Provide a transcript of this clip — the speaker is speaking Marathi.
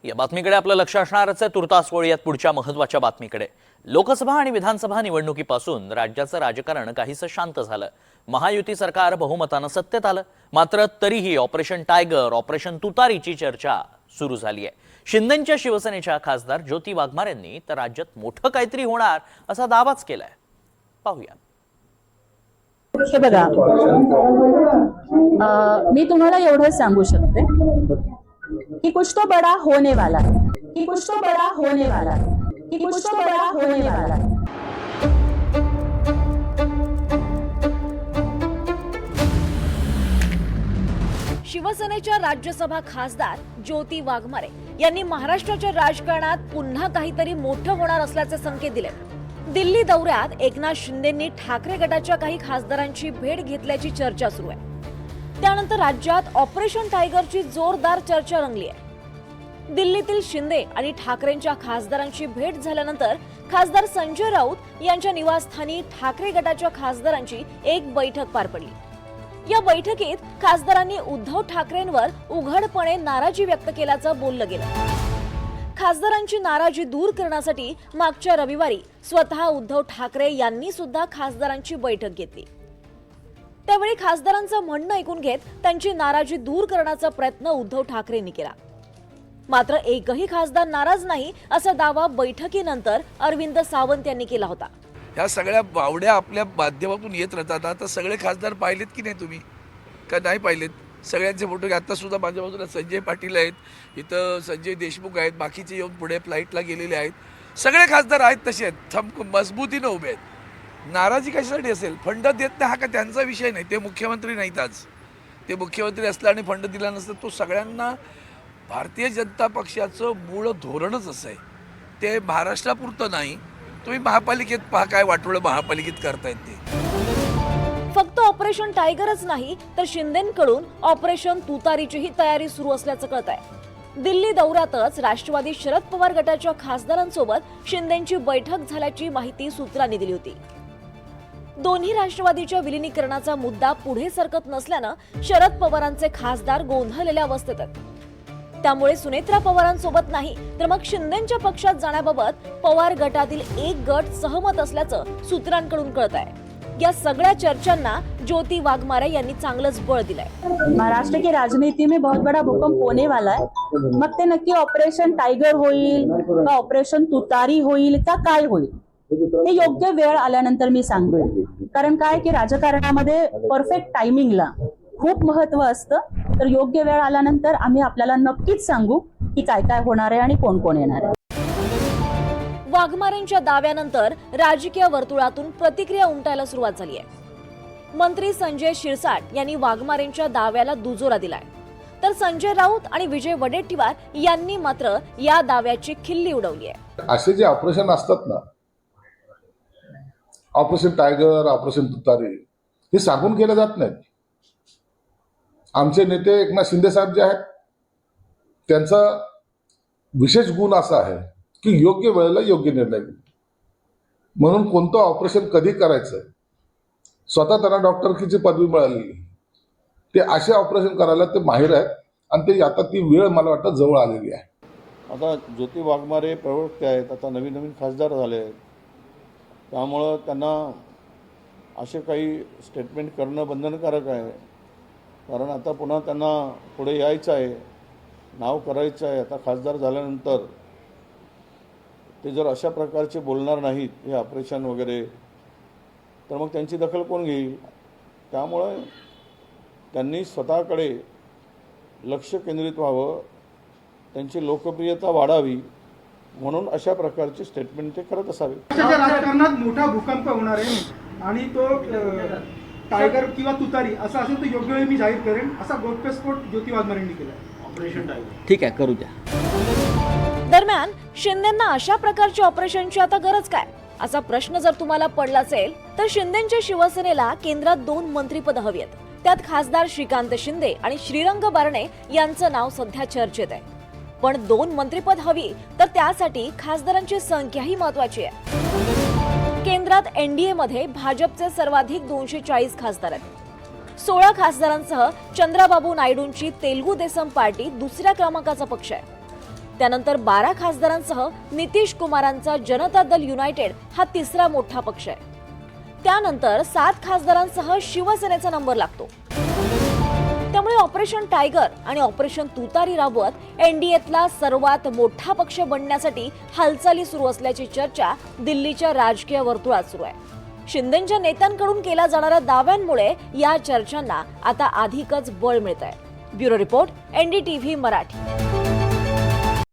या बातमीकडे आपलं लक्ष असणारच आहे. तुर्तास वळूयात पुढच्या महत्त्वाच्या बातमीकडे. लोकसभा आणि विधानसभा निवडणुकीपासून राज्याचं राजकारण काहीसं शांत झालं. महायुती सरकार बहुमतानं सत्तेत आलं, मात्र तरीही ऑपरेशन टायगर, ऑपरेशन तुतारीची चर्चा सुरू झाली आहे. शिंदेंच्या शिवसेनेच्या खासदार ज्योती वाघमारेंनी तर राज्यात मोठं काहीतरी होणार असा दावाच केलाय. पाहूया. हे बघा, मी तुम्हाला एवढं सांगू शकते कि कुछ तो बड़ा होने वाला है, कि कुछ तो बड़ा होने वाला है, कि कुछ तो बड़ा होने वाला है. शिवसेनेच्या राज्यसभा खासदार ज्योती वाघमारे यांनी महाराष्ट्राच्या राजकारणात पुन्हा काहीतरी मोठं होणार असल्याचे संकेत दिले. दिल्ली दौऱ्यात एकनाथ शिंदेंनी ठाकरे गटाच्या काही खासदारांची भेट घेतल्याची चर्चा सुरू आहे. त्यानंतर राज्यात ऑपरेशन टायगरची जोरदार चर्चा रंगली आहे. दिल्लीतील शिंदे आणि ठाकरेंच्या खासदारांची भेट झाल्यानंतर खासदार संजय राऊत यांच्या निवासस्थानी ठाकरे गटाच्या खासदारांची एक बैठक पार पडली. या बैठकीत खासदारांनी उद्धव ठाकरेंवर उघडपणे नाराजी व्यक्त केल्याचं बोललं गेलं. खासदारांची नाराजी दूर करण्यासाठी मागच्या रविवारी स्वतः उद्धव ठाकरे यांनी सुद्धा खासदारांची बैठक घेतली. त्यावेळी खासदारांचं म्हणणं ऐकून घेत त्यांची नाराजी दूर करण्याचा प्रयत्न उद्धव ठाकरेंनी केला. मात्र एकही खासदार नाराज नाही असा दावा बैठकीनंतर अरविंद सावंत यांनी केला होता. ह्या सगळ्या बावड्या आपल्या माध्यमातून येत राहतात. आता सगळे खासदार पाहिलेत की नाही तुम्ही, का नाही पाहिलेत? सगळ्यांचे फोटो आता सुद्धा माझ्या बाजूला संजय पाटील आहेत, इथं संजय देशमुख आहेत, बाकीचे येऊन पुढे फ्लाईटला गेलेले आहेत. सगळे खासदार आहेत तसे आहेत, मजबूतीनं उभे आहेत. नाराजी कशासाठी असेल? फंड देत नाही हा का त्यांचा विषय नाही. ते मुख्यमंत्री नाहीत. आज ते मुख्यमंत्री असलं आणि फंड दिला नसतं, तो सगळ्यांना भारतीय जनता पक्षाचं मूळ धोरणच असं आहे. ते महाराष्ट्रापुरतं नाही. तुम्ही महापालिकेत पहा काय वाटोळं महापालिकेत करतायत ते. फक्त ऑपरेशन टायगरच नाही तर शिंदेंकडून ऑपरेशन तुतारीचीही तयारी सुरू असल्याचं कळत आहे. दिल्ली दौऱ्यातच राष्ट्रवादी शरद पवार गटाच्या खासदारांसोबत शिंदेंची बैठक झाल्याची माहिती सूत्रांनी दिली होती. दोन्ही राष्ट्रवादीच्या विलिनीकरणाचा मुद्दा पुढे सरकत नसल्यानं शरद पवारांचे खासदार गोंधळलेल्या अवस्थेत आहेत. त्यामुळे सुनेत्रा पवारांसोबत नाही तर मग शिंदेंच्या पक्षात जाण्याबाबत पवार गटातील एक गट सहमत असल्याचं सूत्रांकडून कळत आहे. या सगळ्या चर्चांना ज्योती वाघमारे यांनी चांगलंच बळ दिलंय. महाराष्ट्र की राजनीति में बहुत बड़ा भूकंप होने वाला है. मग ते नक्की ऑपरेशन टायगर होईल का ऑपरेशन तुतारी होईल का काय होईल हे योग्य वेळ आल्यानंतर मी सांगेन. कारण काय की राजकारणामध्ये परफेक्ट टायमिंगला खूप महत्व असतं. तर योग्य वेळ आल्यानंतर आम्ही आपल्याला नक्कीच सांगू की काय काय होणार आहे आणि कोण कोण येणार आहे. वाघमारेंच्या दाव्यानंतर राजकीय वर्तुळातून प्रतिक्रिया उमटायला सुरुवात झाली आहे. मंत्री संजय शिरसाट यांनी वाघमारेंच्या दाव्याला दुजोरा दिलाय, तर संजय राऊत आणि विजय वडेट्टीवार यांनी मात्र या दाव्याची खिल्ली उडवली आहे. असे जे ऑपरेशन असतात ना, ऑपरेशन टायगर, ऑपरेशन तुतारी, हे सांगून केले जात नाहीत. आमचे नेते एकनाथ शिंदे साहेब जे आहेत त्यांचा विशेष गुण असा आहे की योग्य वेळेला योग्य निर्णय घेणे. म्हणून कोणतं ऑपरेशन कधी करायचं, स्वतः त्यांना डॉक्टरकीची पदवी मिळालेली, ते असे ऑपरेशन करायला ते माहीर आहेत आणि ते आता ती वेळ मला वाटतं जवळ आलेली आहे. आता ज्योती वाघमारे प्रवक्ते आहेत, आता नवीन नवीन खासदार झाले आहेत, त्यामुळं त्यांना असे काही स्टेटमेंट करणं बंधनकारक आहे. कारण आता पुन्हा त्यांना पुढे यायचं आहे, नाव करायचं आहे. आता खासदार झाल्यानंतर ते जर अशा प्रकारचे बोलणार नाहीत हे ऑपरेशन वगैरे, तर मग त्यांची दखल कोण घेईल? त्यामुळे त्यांनी स्वतःकडे लक्ष केंद्रित व्हावं, त्यांची लोकप्रियता वाढावी म्हणून अशा प्रकारचे स्टेटमेंट ते करत असावे. राजकारणात मोठा भूकंप होणार आहे आणि तो टायगर किंवा तुतारी असं असेल तर योग्य वेळी मी जाहीर करेन, असा गौप्यस्फोट ज्योती वाघमारेंनी केला. ऑपरेशन टायगर ठीक आहे, करू द्या. दरम्यान शिंदेंना अशा प्रकारच्या ऑपरेशनची आता गरज काय असा प्रश्न जर तुम्हाला पडला असेल तर शिंदेंच्या शिवसेनेला केंद्रात 2 मंत्रिपद हवी आहेत. त्यात खासदार श्रीकांत शिंदे आणि श्रीरंग बारणे यांचं नाव सध्या चर्चेत आहे. पण 2 मंत्रिपद हवी तर त्यासाठी खासदारांची संख्याही महत्वाची आहे. केंद्रात एनडीए मध्ये भाजपचे सर्वाधिक 240 खासदार आहेत. 16 खासदारांसह चंद्राबाबू नायडूंची तेलुगू देसम पार्टी दुसऱ्या क्रमांकाचा पक्ष आहे. त्यानंतर 12 खासदारांसह नितीश कुमारांचा जनता दल युनायटेड हा तिसरा मोठा पक्ष आहे. त्यानंतर 7 खासदारांसह शिवसेनेचा नंबर लागतो. त्यामुळे ऑपरेशन टायगर आणि ऑपरेशन तुतारी राबवत एनडीएतला सर्वात मोठा पक्ष बनण्यासाठी हालचाली सुरू असल्याची चर्चा दिल्लीच्या राजकीय वर्तुळात सुरू आहे. शिंदेंच्या नेत्यांकडून केल्या जाणाऱ्या दाव्यांमुळे या चर्चांना आता अधिकच बळ मिळत आहे. Bureau report, NDTV Marathi.